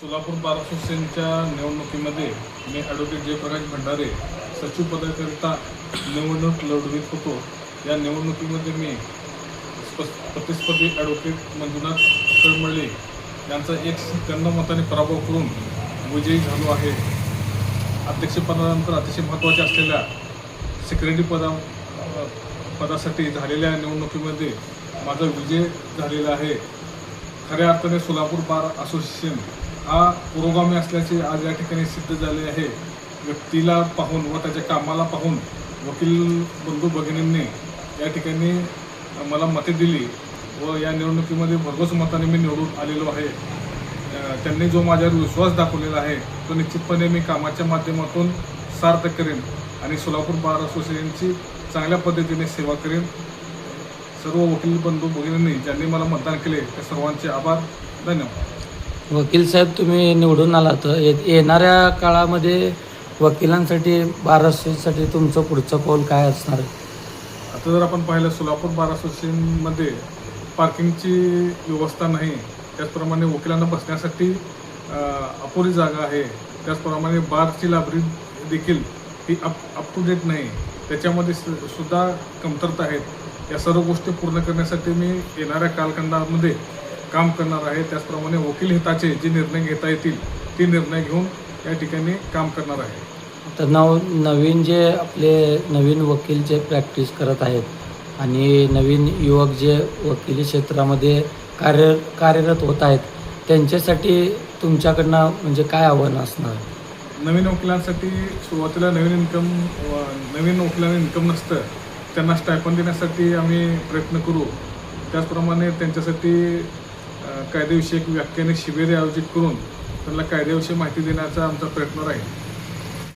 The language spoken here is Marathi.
सोलापूर बार असोसिएशनच्या निवडणुकीमध्ये मी ॲडव्होकेट जयप्रकाश भंडारे सचिव पदाकरिता निवडणूक लढवित होतो. या निवडणुकीमध्ये मी प्रतिस्पर्धी ॲडव्होकेट मंजुनाथ कळमळे यांचा 1 मताने पराभव करून विजयी झालो आहे. अध्यक्षपदानंतर अतिशय महत्त्वाचे असलेल्या सेक्रेटरी पदासाठी झालेल्या निवडणुकीमध्ये माझा विजय झालेला आहे. खऱ्या अर्थाने सोलापूर बार असोसिएशन हा पुरोगामी असल्याचे आज या ठिकाणी सिद्ध झाले आहे. व्यक्तीला पाहून व त्याच्या कामाला पाहून वकील बंधू भगिनींनी या ठिकाणी मला मते दिली व या निवडणुकीमध्ये भरघोस मताने मी निवडून आलेलो आहे. त्यांनी जो माझ्यावर विश्वास दाखवलेला आहे तो निश्चितपणे मी कामाच्या माध्यमातून सार्थ करेन आणि सोलापूर बार असोसिएशनची चांगल्या पद्धतीने सेवा करेन. सर्व वकील बंधू भगिनींनी ज्यांनी मला मतदान केले त्या सर्वांचे आभार. धन्यवाद. वकील साहेब, तुम्ही निवडून आला तर येणाऱ्या काळामध्ये वकिलांसाठी बार असोसिएशनसाठी तुमचं पुढचं पाऊल काय असणार आहे? आता जर आपण पाहिलं सोलापूर बार असोसिएशनमध्ये पार्किंगची व्यवस्था नाही, त्याचप्रमाणे वकिलांना बसण्यासाठी अपुरी जागा आहे, त्याचप्रमाणे बारची लायब्ररी देखील ही अप टू डेट नाही, त्याच्यामध्ये सुद्धा कमतरता आहेत. या सर्व गोष्टी पूर्ण करण्यासाठी मी येणाऱ्या कालखंडामध्ये काम करणार आहे. त्याचप्रमाणे वकील हिताचे जे निर्णय घेता येतील ते निर्णय घेऊन या ठिकाणी काम करणार आहे. तर नवीन जे आपले नवीन वकील जे प्रॅक्टिस करत आहेत आणि नवीन युवक जे वकिली क्षेत्रामध्ये कार्यरत होत आहेत त्यांच्यासाठी तुमच्याकडनं म्हणजे काय आव्हान असणार? नवीन वकिलांसाठी सुरुवातीला नवीन वकिलांना इन्कम नसतं, त्यांना स्टायपन देण्यासाठी आम्ही प्रयत्न करू. त्याचप्रमाणे त्यांच्यासाठी कायदेविषयक व्याख्याने शिबिरे आयोजित करून त्यांना कायद्याविषयी माहिती देण्याचा आमचा प्रयत्न राहील.